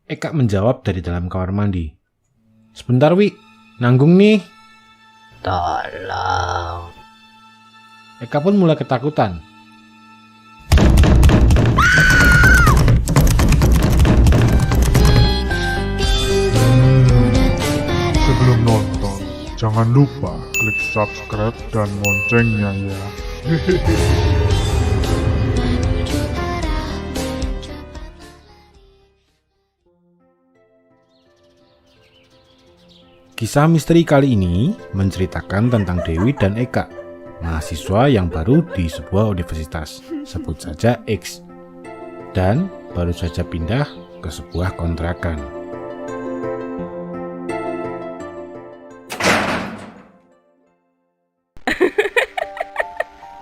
Eka menjawab dari dalam kamar mandi. Sebentar Wi, nanggung nih. Tolong. Eka pun mulai ketakutan. Sebelum nonton, jangan lupa klik subscribe dan loncengnya ya. Kisah misteri kali ini menceritakan tentang Dewi dan Eka, mahasiswa yang baru di sebuah universitas, sebut saja X, dan baru saja pindah ke sebuah kontrakan.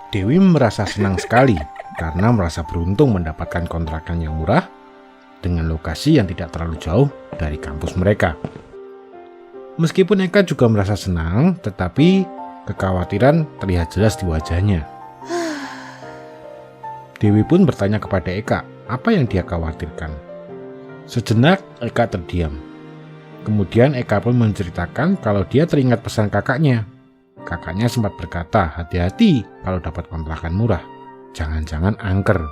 Dewi merasa senang sekali karena merasa beruntung mendapatkan kontrakan yang murah dengan lokasi yang tidak terlalu jauh dari kampus mereka. Meskipun Eka juga merasa senang, tetapi kekhawatiran terlihat jelas di wajahnya. Dewi pun bertanya kepada Eka apa yang dia khawatirkan. Sejenak Eka terdiam. Kemudian Eka pun menceritakan kalau dia teringat pesan kakaknya. Kakaknya sempat berkata, hati-hati kalau dapat kontrakan murah. Jangan-jangan angker.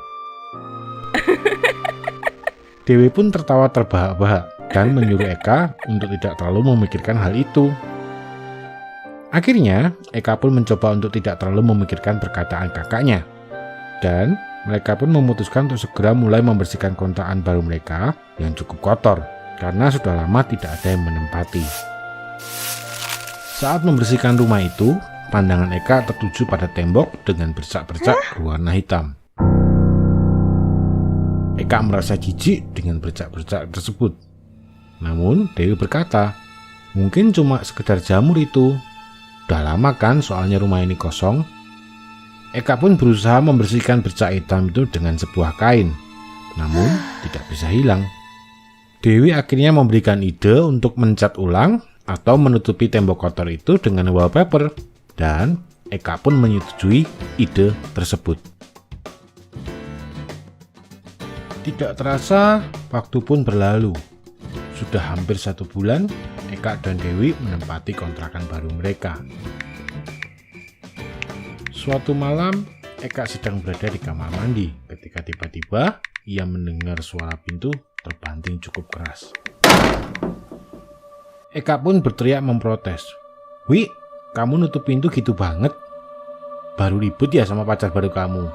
Dewi pun tertawa terbahak-bahak dan menyuruh Eka untuk tidak terlalu memikirkan hal itu. Akhirnya, Eka pun mencoba untuk tidak terlalu memikirkan perkataan kakaknya. Dan mereka pun memutuskan untuk segera mulai membersihkan kontrakan baru mereka yang cukup kotor, karena sudah lama tidak ada yang menempati. Saat membersihkan rumah itu, pandangan Eka tertuju pada tembok dengan bercak-bercak berwarna hitam. Eka merasa jijik dengan bercak-bercak tersebut. Namun Dewi berkata, mungkin cuma sekedar jamur itu. Udah lama kan soalnya rumah ini kosong. Eka pun berusaha membersihkan bercak hitam itu dengan sebuah kain. Namun tidak bisa hilang. Dewi akhirnya memberikan ide untuk mencat ulang atau menutupi tembok kotor itu dengan wallpaper. Dan Eka pun menyetujui ide tersebut. Tidak terasa, waktu pun berlalu. Sudah hampir 1 bulan, Eka dan Dewi menempati kontrakan baru mereka. Suatu malam, Eka sedang berada di kamar mandi ketika tiba-tiba ia mendengar suara pintu terbanting cukup keras. Eka pun berteriak memprotes. Wi, kamu nutup pintu gitu banget. Baru ribut ya sama pacar baru kamu.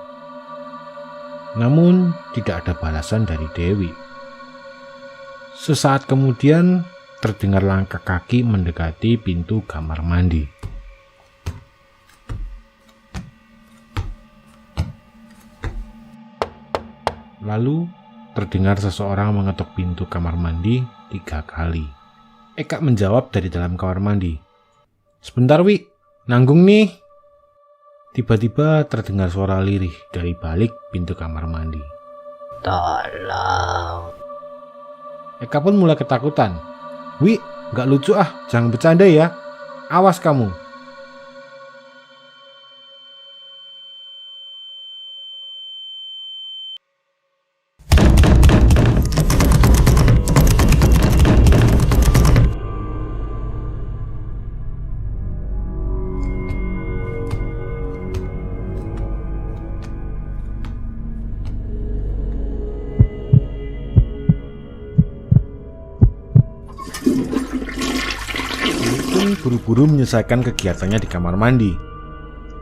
Namun, tidak ada balasan dari Dewi. Sesaat kemudian, terdengar langkah kaki mendekati pintu kamar mandi. Lalu, terdengar seseorang mengetuk pintu kamar mandi 3 kali. Eka menjawab dari dalam kamar mandi. Sebentar Wi, nanggung nih. Tiba-tiba terdengar suara lirih dari balik pintu kamar mandi. Tolong. Eka pun mulai ketakutan. Wi, gak lucu ah, jangan bercanda ya. Awas kamu. Buru-buru menyelesaikan kegiatannya di kamar mandi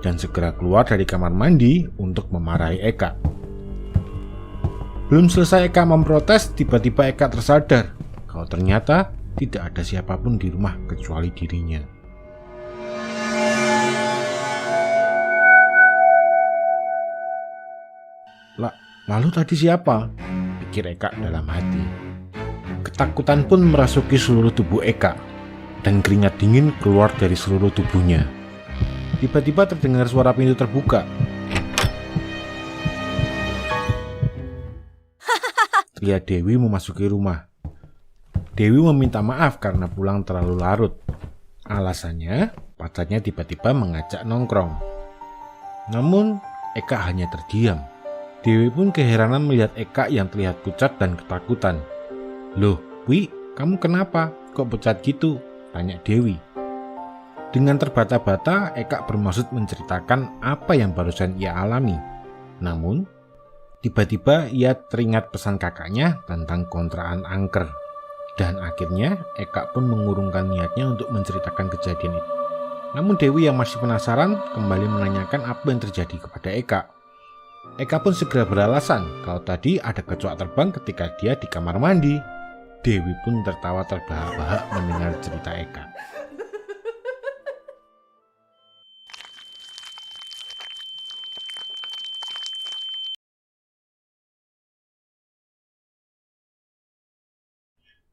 dan segera keluar dari kamar mandi untuk memarahi Eka. Belum selesai Eka memprotes, tiba-tiba Eka tersadar kalau ternyata tidak ada siapapun di rumah kecuali dirinya. Lalu tadi siapa? Pikir Eka dalam hati. Ketakutan pun merasuki seluruh tubuh Eka dan keringat dingin keluar dari seluruh tubuhnya. Tiba-tiba terdengar suara pintu terbuka. Teriak Dewi memasuki rumah. Dewi meminta maaf karena pulang terlalu larut. Alasannya, pacarnya tiba-tiba mengajak nongkrong. Namun, Eka hanya terdiam. Dewi pun keheranan melihat Eka yang terlihat pucat dan ketakutan. Loh, Wi, kamu kenapa? Kok pucat gitu? Tanya Dewi. Dengan terbata-bata, Eka bermaksud menceritakan apa yang barusan ia alami. Namun, tiba-tiba ia teringat pesan kakaknya tentang kontrakan angker. Dan akhirnya, Eka pun mengurungkan niatnya untuk menceritakan kejadian itu. Namun Dewi yang masih penasaran kembali menanyakan apa yang terjadi kepada Eka. Eka pun segera beralasan kalau tadi ada kecoak terbang ketika dia di kamar mandi. Dewi pun tertawa terbahak-bahak mendengar cerita Eka.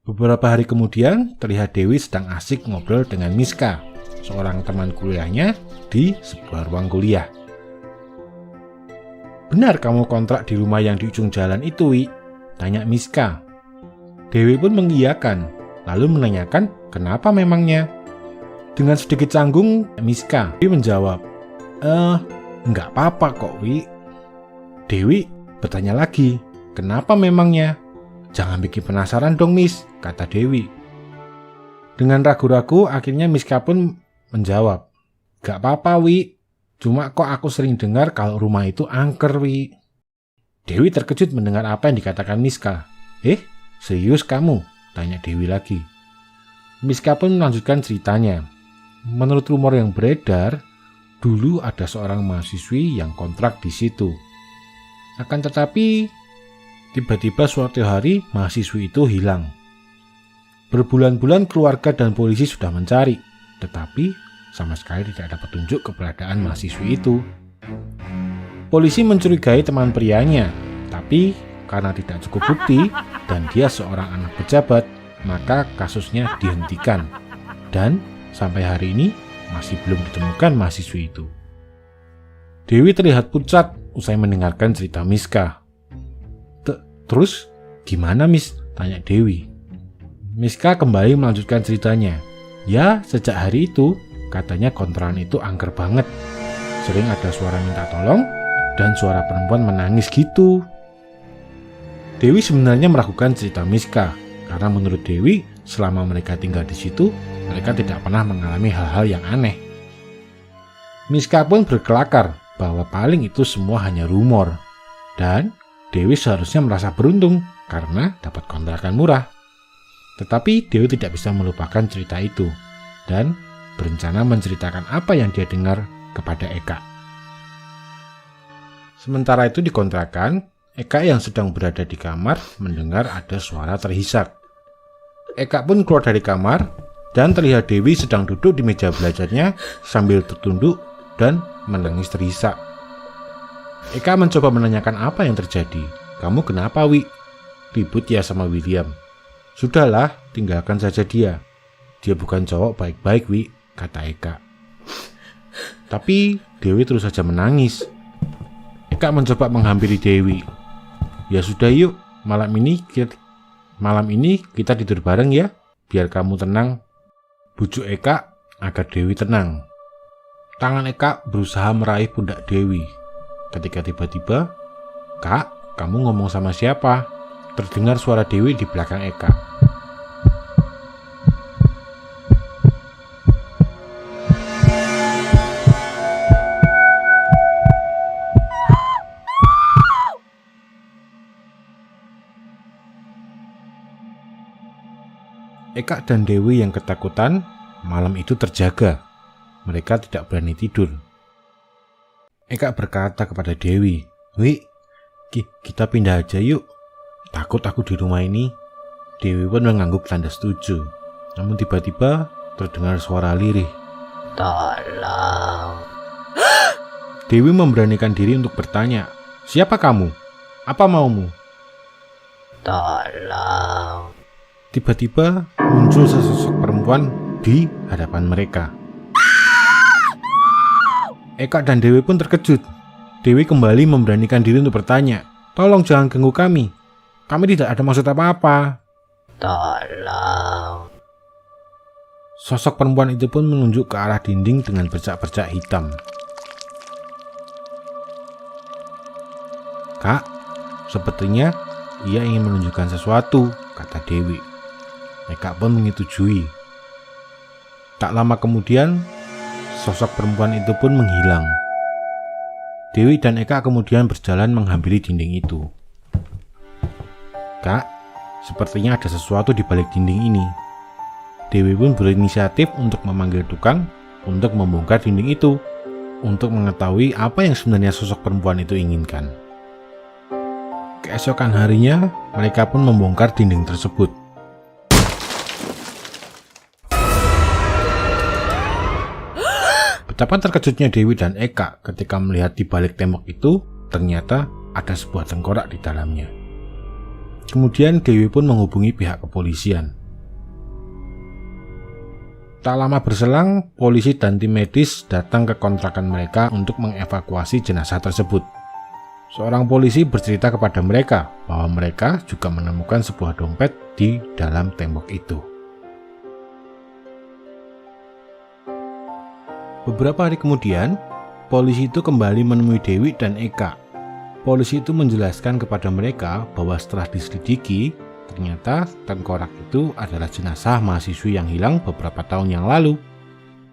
Beberapa hari kemudian, terlihat Dewi sedang asik ngobrol dengan Miska, seorang teman kuliahnya di sebuah ruang kuliah. Benar kamu kontrak di rumah yang di ujung jalan itu, Wi? Tanya Miska. Dewi pun mengiyakan, lalu menanyakan kenapa memangnya. Dengan sedikit canggung, Miska menjawab, enggak apa-apa kok, Wi. Dewi bertanya lagi, kenapa memangnya? Jangan bikin penasaran dong, Miss, kata Dewi. Dengan ragu-ragu, akhirnya Miska pun menjawab, gak apa-apa, Wi. Cuma kok aku sering dengar kalau rumah itu angker, Wi. Dewi terkejut mendengar apa yang dikatakan Miska. Serius kamu? Tanya Dewi lagi. Miska pun melanjutkan ceritanya. Menurut rumor yang beredar, dulu ada seorang mahasiswi yang kontrak di situ. Akan tetapi, tiba-tiba suatu hari mahasiswi itu hilang. Berbulan-bulan keluarga dan polisi sudah mencari, tetapi sama sekali tidak ada petunjuk keberadaan mahasiswi itu. Polisi mencurigai teman prianya, tapi karena tidak cukup bukti dan dia seorang anak pejabat, maka kasusnya dihentikan. Dan sampai hari ini masih belum ditemukan mahasiswi itu. Dewi terlihat pucat usai mendengarkan cerita Miska. Terus gimana, Miss? Tanya Dewi. Miska kembali melanjutkan ceritanya. Ya, sejak hari itu katanya kontrakan itu angker banget. Sering ada suara minta tolong dan suara perempuan menangis gitu. Dewi sebenarnya meragukan cerita Miska karena menurut Dewi selama mereka tinggal di situ mereka tidak pernah mengalami hal-hal yang aneh. Miska pun berkelakar bahwa paling itu semua hanya rumor dan Dewi seharusnya merasa beruntung karena dapat kontrakan murah. Tetapi Dewi tidak bisa melupakan cerita itu dan berencana menceritakan apa yang dia dengar kepada Eka. Sementara itu di kontrakan, Eka yang sedang berada di kamar mendengar ada suara terhisak. Eka pun keluar dari kamar dan terlihat Dewi sedang duduk di meja belajarnya sambil tertunduk dan menangis terhisak. Eka mencoba menanyakan apa yang terjadi. Kamu kenapa, Wi? Ribut ya sama William? Sudahlah, tinggalkan saja dia. Dia bukan cowok baik-baik, Wi, kata Eka. Tapi Dewi terus saja menangis. Eka mencoba menghampiri Dewi. Ya sudah yuk, malam ini kita tidur bareng ya, biar kamu tenang. Bujuk Eka agar Dewi tenang. Tangan Eka berusaha meraih pundak Dewi. Ketika tiba-tiba, Kak, kamu ngomong sama siapa? Terdengar suara Dewi di belakang Eka. Eka dan Dewi yang ketakutan malam itu terjaga. Mereka tidak berani tidur. Eka berkata kepada Dewi, Wi, kita pindah aja yuk. Takut aku di rumah ini. Dewi pun mengangguk tanda setuju. Namun tiba-tiba terdengar suara lirih. Tolong. Dewi memberanikan diri untuk bertanya, siapa kamu? Apa maumu? Tolong. Tiba-tiba muncul sesosok perempuan di hadapan mereka. Eka dan Dewi pun terkejut. Dewi kembali memberanikan diri untuk bertanya, tolong jangan ganggu kami. Kami tidak ada maksud apa-apa. Tolong. Sosok perempuan itu pun menunjuk ke arah dinding dengan bercak-bercak hitam. Kak, sepertinya ia ingin menunjukkan sesuatu, kata Dewi. Eka pun menyetujui. Tak lama kemudian, sosok perempuan itu pun menghilang. Dewi dan Eka kemudian berjalan menghampiri dinding itu. Kak, sepertinya ada sesuatu di balik dinding ini. Dewi pun berinisiatif untuk memanggil tukang untuk membongkar dinding itu, untuk mengetahui apa yang sebenarnya sosok perempuan itu inginkan. Keesokan harinya, mereka pun membongkar dinding tersebut. Betapa terkejutnya Dewi dan Eka ketika melihat di balik tembok itu ternyata ada sebuah tengkorak di dalamnya. Kemudian Dewi pun menghubungi pihak kepolisian. Tak lama berselang, polisi dan tim medis datang ke kontrakan mereka untuk mengevakuasi jenazah tersebut. Seorang polisi bercerita kepada mereka bahwa mereka juga menemukan sebuah dompet di dalam tembok itu. Beberapa hari kemudian, polisi itu kembali menemui Dewi dan Eka. Polisi itu menjelaskan kepada mereka bahwa setelah diselidiki, ternyata tengkorak itu adalah jenazah mahasiswi yang hilang beberapa tahun yang lalu.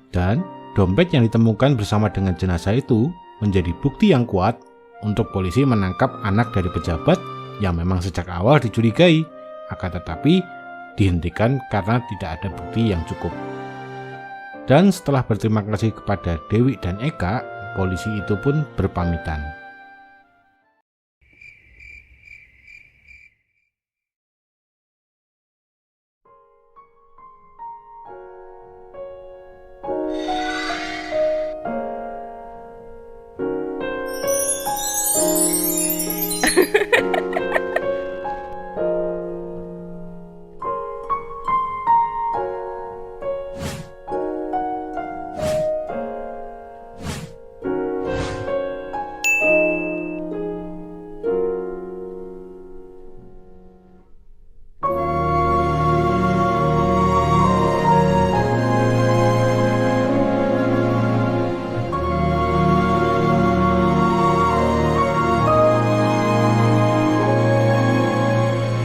Dan dompet yang ditemukan bersama dengan jenazah itu menjadi bukti yang kuat untuk polisi menangkap anak dari pejabat yang memang sejak awal dicurigai, akan tetapi dihentikan karena tidak ada bukti yang cukup. Dan setelah berterima kasih kepada Dewi dan Eka, polisi itu pun berpamitan.